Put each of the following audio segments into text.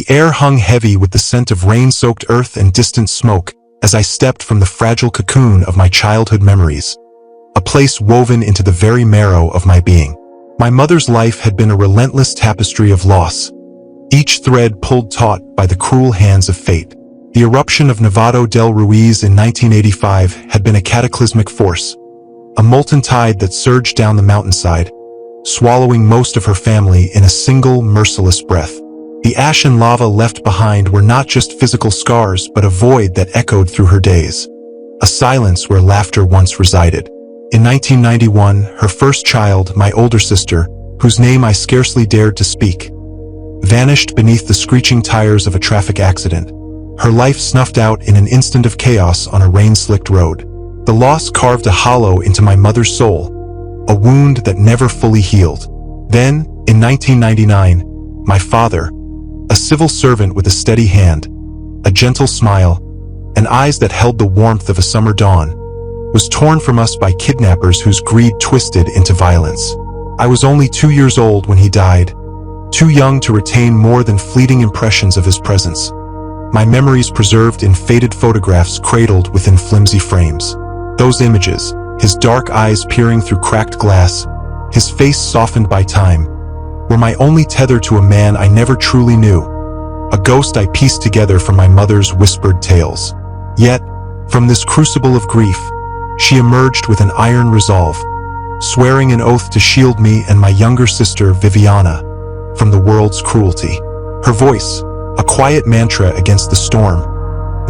The air hung heavy with the scent of rain-soaked earth and distant smoke as I stepped from the fragile cocoon of my childhood memories, a place woven into the very marrow of my being. My mother's life had been a relentless tapestry of loss, each thread pulled taut by the cruel hands of fate. The eruption of Nevado del Ruiz in 1985 had been a cataclysmic force, a molten tide that surged down the mountainside, swallowing most of her family in a single merciless breath. The ash and lava left behind were not just physical scars, but a void that echoed through her days, a silence where laughter once resided. In 1991, her first child, my older sister, whose name I scarcely dared to speak, vanished beneath the screeching tires of a traffic accident, her life snuffed out in an instant of chaos on a rain-slicked road. The loss carved a hollow into my mother's soul, a wound that never fully healed. Then, in 1999, my father, a civil servant with a steady hand, a gentle smile, and eyes that held the warmth of a summer dawn, was torn from us by kidnappers whose greed twisted into violence. I was only 2 years old when he died, too young to retain more than fleeting impressions of his presence. My memories preserved in faded photographs cradled within flimsy frames. Those images, his dark eyes peering through cracked glass, his face softened by time, were my only tether to a man I never truly knew, a ghost I pieced together from my mother's whispered tales. Yet, from this crucible of grief, she emerged with an iron resolve, swearing an oath to shield me and my younger sister, Viviana, from the world's cruelty. Her voice, a quiet mantra against the storm,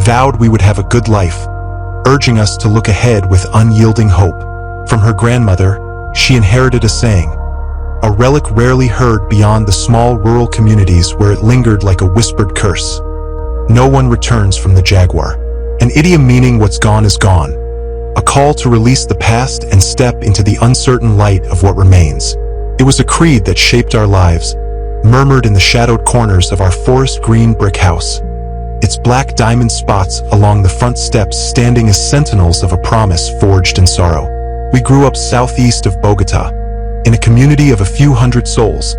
vowed we would have a good life, urging us to look ahead with unyielding hope. From her grandmother, she inherited a saying, a relic rarely heard beyond the small rural communities where it lingered like a whispered curse. No one returns from the jaguar. An idiom meaning what's gone is gone, a call to release the past and step into the uncertain light of what remains. It was a creed that shaped our lives, murmured in the shadowed corners of our forest green brick house, its black diamond spots along the front steps standing as sentinels of a promise forged in sorrow. We grew up southeast of Bogota, in a community of a few hundred souls,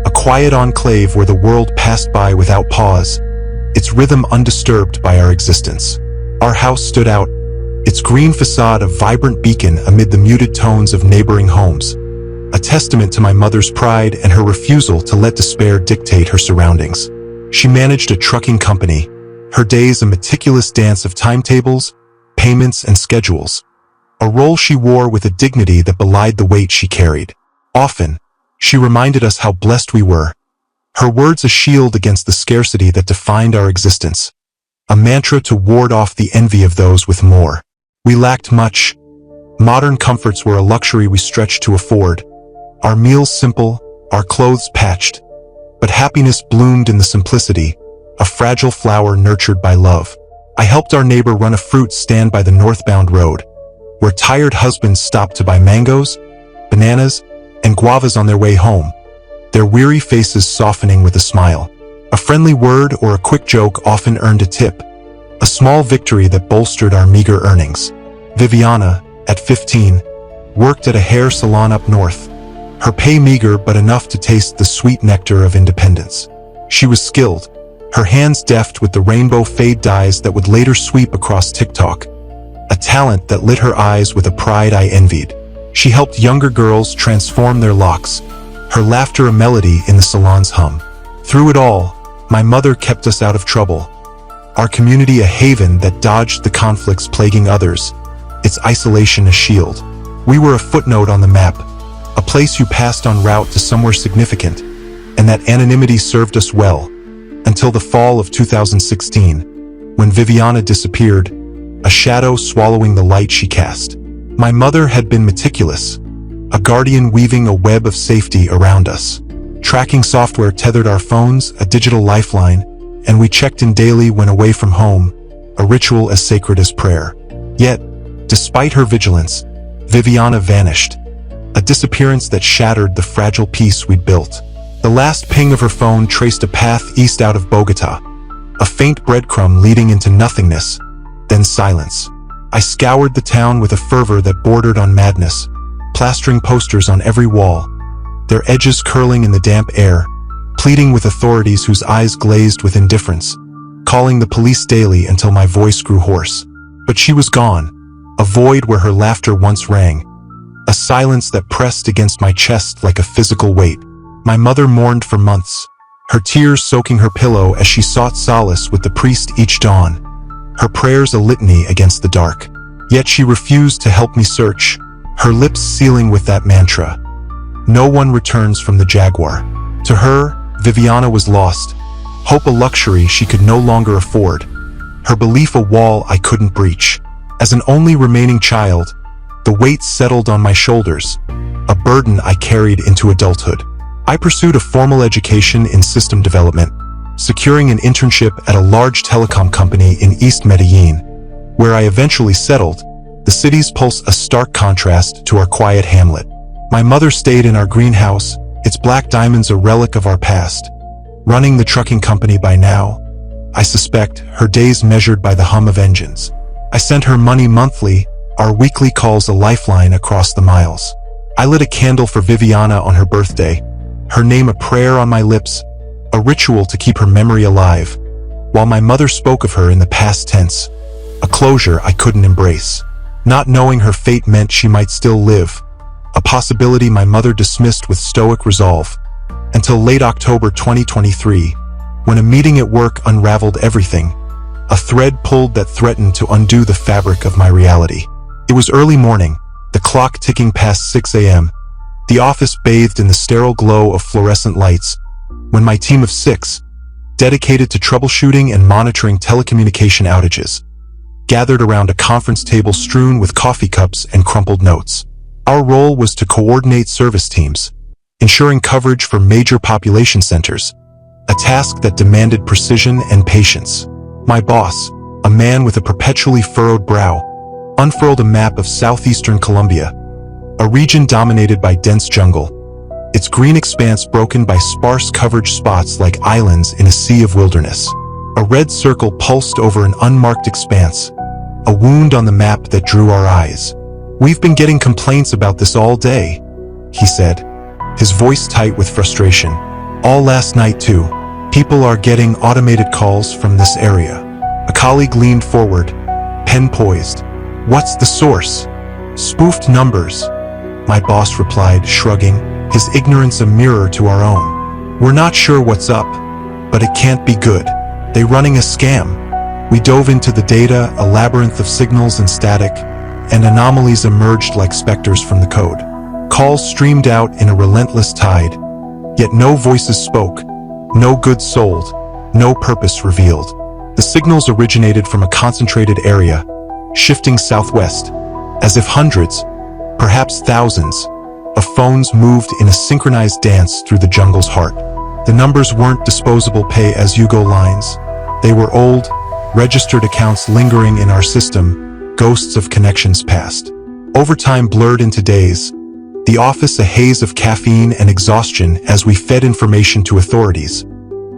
a quiet enclave where the world passed by without pause, its rhythm undisturbed by our existence. Our house stood out, its green facade a vibrant beacon amid the muted tones of neighboring homes, a testament to my mother's pride and her refusal to let despair dictate her surroundings. She managed a trucking company, her days a meticulous dance of timetables, payments, and schedules, a role she wore with a dignity that belied the weight she carried. Often, she reminded us how blessed we were, her words a shield against the scarcity that defined our existence, a mantra to ward off the envy of those with more. We lacked much. Modern comforts were a luxury we stretched to afford, our meals simple, our clothes patched, but happiness bloomed in the simplicity, a fragile flower nurtured by love. I helped our neighbor run a fruit stand by the northbound road, where tired husbands stopped to buy mangoes, bananas, and guavas on their way home, their weary faces softening with a smile. A friendly word or a quick joke often earned a tip, a small victory that bolstered our meager earnings. Viviana, at 15, worked at a hair salon up north, her pay meager but enough to taste the sweet nectar of independence. She was skilled, her hands deft with the rainbow fade dyes that would later sweep across TikTok, a talent that lit her eyes with a pride I envied. She helped younger girls transform their locks, her laughter a melody in the salon's hum. Through it all, my mother kept us out of trouble, our community a haven that dodged the conflicts plaguing others, its isolation a shield. We were a footnote on the map, a place you passed en route to somewhere significant, and that anonymity served us well, until the fall of 2016, when Viviana disappeared, a shadow swallowing the light she cast. My mother had been meticulous, a guardian weaving a web of safety around us. Tracking software tethered our phones, a digital lifeline, and we checked in daily when away from home, a ritual as sacred as prayer. Yet, despite her vigilance, Viviana vanished, a disappearance that shattered the fragile peace we'd built. The last ping of her phone traced a path east out of Bogota, a faint breadcrumb leading into nothingness, then silence. I scoured the town with a fervor that bordered on madness, plastering posters on every wall, their edges curling in the damp air, pleading with authorities whose eyes glazed with indifference, calling the police daily until my voice grew hoarse. But she was gone, a void where her laughter once rang, a silence that pressed against my chest like a physical weight. My mother mourned for months, her tears soaking her pillow as she sought solace with the priest each dawn, her prayers a litany against the dark. Yet she refused to help me search, her lips sealing with that mantra: no one returns from the jaguar. To her, Viviana was lost, hope a luxury she could no longer afford, her belief a wall I couldn't breach. As an only remaining child, the weight settled on my shoulders, a burden I carried into adulthood. I pursued a formal education in system development, securing an internship at a large telecom company in East Medellin, where I eventually settled, the city's pulse a stark contrast to our quiet hamlet. My mother stayed in our greenhouse, its black diamonds a relic of our past. Running the trucking company by now, I suspect, her days measured by the hum of engines. I sent her money monthly, our weekly calls a lifeline across the miles. I lit a candle for Viviana on her birthday, her name a prayer on my lips, a ritual to keep her memory alive, while my mother spoke of her in the past tense, a closure I couldn't embrace. Not knowing her fate meant she might still live, a possibility my mother dismissed with stoic resolve, until late October 2023, when a meeting at work unraveled everything, a thread pulled that threatened to undo the fabric of my reality. It was early morning, the clock ticking past 6 a.m., the office bathed in the sterile glow of fluorescent lights, when my team of 6, dedicated to troubleshooting and monitoring telecommunication outages, gathered around a conference table strewn with coffee cups and crumpled notes. Our role was to coordinate service teams, ensuring coverage for major population centers, a task that demanded precision and patience. My boss, a man with a perpetually furrowed brow, unfurled a map of southeastern Colombia, a region dominated by dense jungle, its green expanse broken by sparse coverage spots like islands in a sea of wilderness. A red circle pulsed over an unmarked expanse, a wound on the map that drew our eyes. "We've been getting complaints about this all day," he said, his voice tight with frustration. "All last night too. People are getting automated calls from this area." A colleague leaned forward, pen poised. "What's the source?" "Spoofed numbers," my boss replied, shrugging, his ignorance a mirror to our own. "We're not sure what's up, but it can't be good. They running a scam." We dove into the data, a labyrinth of signals and static, and anomalies emerged like specters from the code. Calls streamed out in a relentless tide, yet no voices spoke, no goods sold, no purpose revealed. The signals originated from a concentrated area, shifting southwest, as if hundreds, perhaps thousands, of phones moved in a synchronized dance through the jungle's heart. The numbers weren't disposable pay-as-you-go lines. They were old, registered accounts lingering in our system, ghosts of connections past. Overtime blurred into days, the office a haze of caffeine and exhaustion as we fed information to authorities.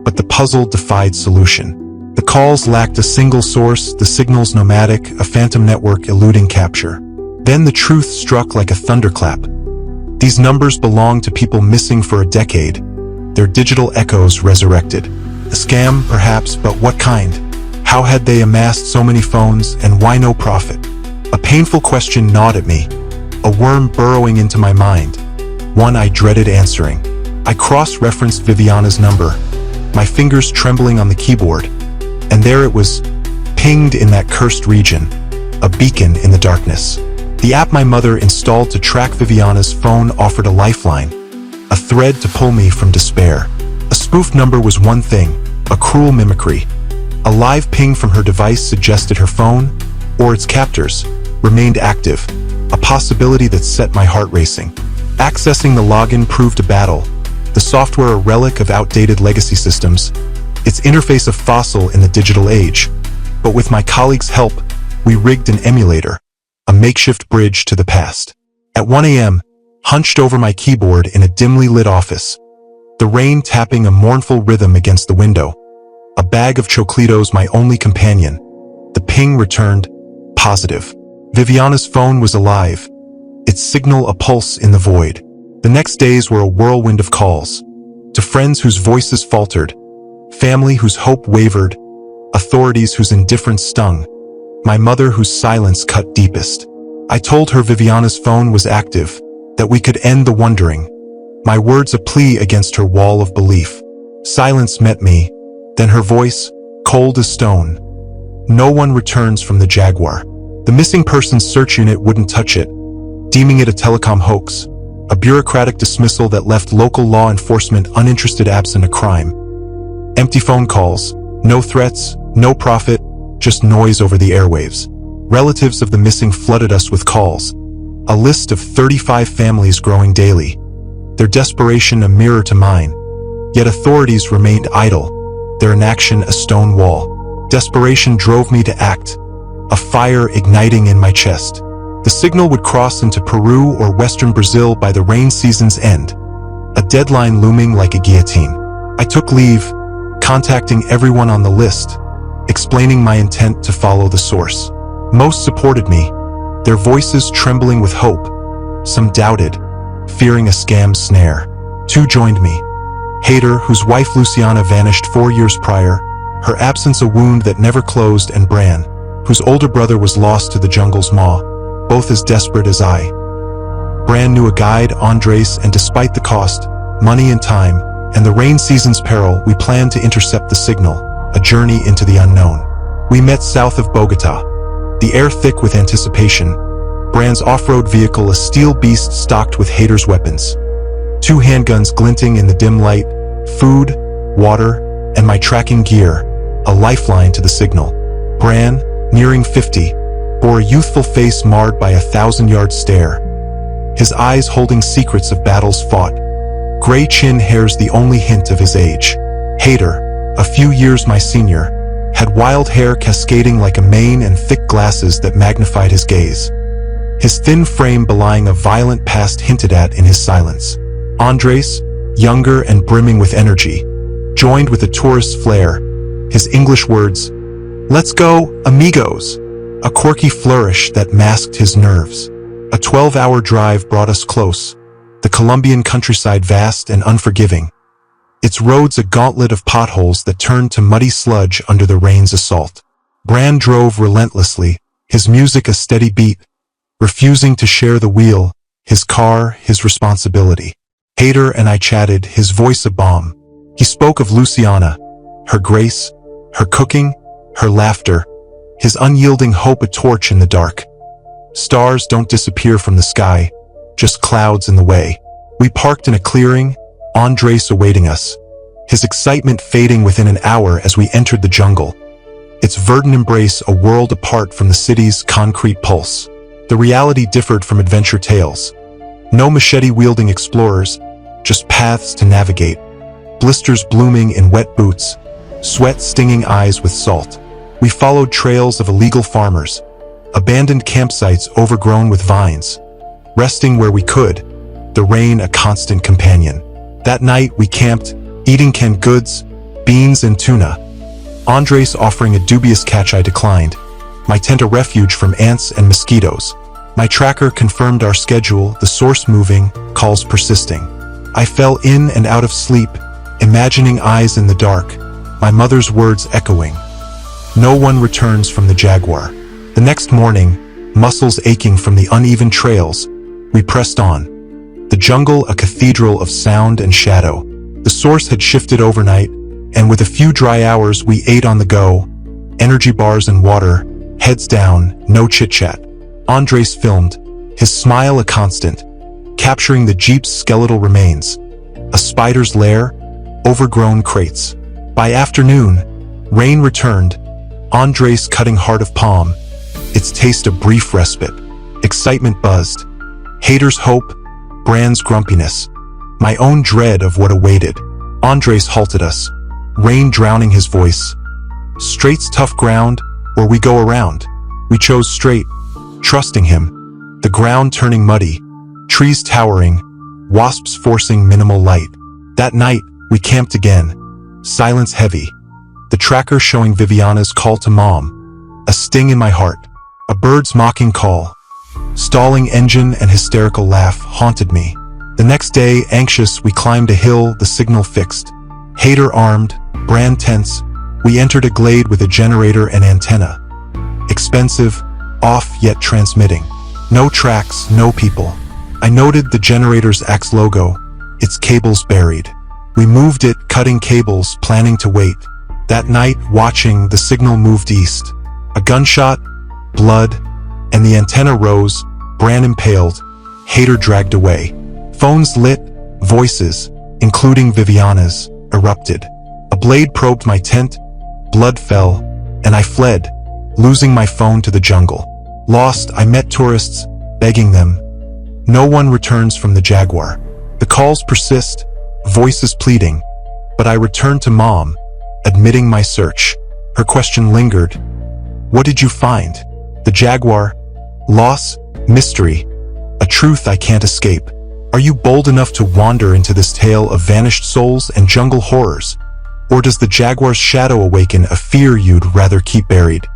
But the puzzle defied solution. The calls lacked a single source, the signals nomadic, a phantom network eluding capture. Then the truth struck like a thunderclap. These numbers belonged to people missing for a decade, their digital echoes resurrected. A scam, perhaps, but what kind? How had they amassed so many phones, and why no profit? A painful question gnawed at me, a worm burrowing into my mind, one I dreaded answering. I cross-referenced Viviana's number, my fingers trembling on the keyboard, and there it was, pinged in that cursed region, a beacon in the darkness. The app my mother installed to track Viviana's phone offered a lifeline, a thread to pull me from despair. A spoofed number was one thing, a cruel mimicry. A live ping from her device suggested her phone, or its captors, remained active, a possibility that set my heart racing. Accessing the login proved a battle, the software a relic of outdated legacy systems, its interface a fossil in the digital age. But with my colleagues' help, we rigged an emulator, a makeshift bridge to the past. At 1 a.m., hunched over my keyboard in a dimly lit office, the rain tapping a mournful rhythm against the window, a bag of choclitos my only companion, the ping returned, positive. Viviana's phone was alive, its signal a pulse in the void. The next days were a whirlwind of calls. To friends whose voices faltered, family whose hope wavered, authorities whose indifference stung, my mother whose silence cut deepest. I told her Viviana's phone was active, that we could end the wondering. My words a plea against her wall of belief. Silence met me, then her voice, cold as stone. No one returns from the Jaguar. The missing persons search unit wouldn't touch it, deeming it a telecom hoax, a bureaucratic dismissal that left local law enforcement uninterested absent a crime. Empty phone calls, no threats, no profit, just noise over the airwaves. Relatives of the missing flooded us with calls, a list of 35 families growing daily, their desperation a mirror to mine. Yet authorities remained idle, their inaction a stone wall. Desperation drove me to act, a fire igniting in my chest. The signal would cross into Peru or western Brazil by the rain season's end, a deadline looming like a guillotine. I took leave, contacting everyone on the list, explaining my intent to follow the source. Most supported me, their voices trembling with hope. Some doubted, fearing a scam snare. Two joined me. Hader, whose wife Luciana vanished 4 years prior, her absence a wound that never closed, and Bran, whose older brother was lost to the jungle's maw, both as desperate as I. Bran knew a guide, Andres, and despite the cost, money and time, and the rain season's peril, we planned to intercept the signal, a journey into the unknown. We met south of Bogota, the air thick with anticipation, Bran's off-road vehicle a steel beast stocked with Hader's weapons. 2 handguns glinting in the dim light, food, water, and my tracking gear, a lifeline to the signal. Bran, nearing 50, bore a youthful face marred by a 1,000-yard stare, his eyes holding secrets of battles fought. Gray chin hairs the only hint of his age. Hader, a few years my senior, had wild hair cascading like a mane and thick glasses that magnified his gaze. His thin frame belying a violent past hinted at in his silence. Andres, younger and brimming with energy, joined with a tourist's flair, his English words, "Let's go, amigos," a quirky flourish that masked his nerves. A 12-hour drive brought us close, the Colombian countryside vast and unforgiving, its roads a gauntlet of potholes that turned to muddy sludge under the rain's assault. Bran drove relentlessly, his music a steady beat, refusing to share the wheel, his car, his responsibility. Hader and I chatted, his voice a bomb. He spoke of Luciana, her grace, her cooking, her laughter, his unyielding hope a torch in the dark. Stars don't disappear from the sky, just clouds in the way. We parked in a clearing, Andres awaiting us, his excitement fading within an hour as we entered the jungle, its verdant embrace a world apart from the city's concrete pulse. The reality differed from adventure tales. No machete-wielding explorers, just paths to navigate, blisters blooming in wet boots, sweat stinging eyes with salt. We followed trails of illegal farmers, abandoned campsites overgrown with vines, resting where we could, the rain a constant companion. That night we camped, eating canned goods, beans and tuna. Andres offering a dubious catch I declined, my tent a refuge from ants and mosquitoes. My tracker confirmed our schedule, the source moving, calls persisting. I fell in and out of sleep, imagining eyes in the dark, my mother's words echoing. No one returns from the Jaguar. The next morning, muscles aching from the uneven trails, we pressed on. The jungle a cathedral of sound and shadow. The source had shifted overnight, and with a few dry hours we ate on the go, energy bars and water, heads down, no chit-chat. Andres filmed, his smile a constant, capturing the jeep's skeletal remains, a spider's lair, overgrown crates. By afternoon, rain returned, Andres cutting heart of palm, its taste a brief respite. Excitement buzzed, Hader's hope, Bran's grumpiness, my own dread of what awaited. Andres halted us, rain drowning his voice. Straight's tough ground, or we go around. We chose straight, trusting him, the ground turning muddy, trees towering, wasps forcing minimal light. That night, we camped again, silence heavy, the tracker showing Viviana's call to mom, a sting in my heart, a bird's mocking call, stalling engine and hysterical laugh haunted me. The The next day, anxious, we climbed a hill, the signal fixed. Hater armed, brand tense, we entered a glade with a generator and antenna. Expensive, off yet transmitting. No tracks, no people. I noted the generator's axe logo, its cables buried. We moved it, cutting cables, planning to wait. That night, watching, the signal moved east. A gunshot, blood, and the antenna rose, Bran impaled, Hater dragged away. Phones lit, voices, including Viviana's, erupted. A blade probed my tent, blood fell, and I fled, losing my phone to the jungle. Lost, I met tourists, begging them. No one returns from the Jaguar. The calls persist, voices pleading, but I returned to Mom, admitting my search. Her question lingered. What did you find? The Jaguar? Loss? Mystery? A truth I can't escape. Are you bold enough to wander into this tale of vanished souls and jungle horrors? Or does the Jaguar's shadow awaken a fear you'd rather keep buried?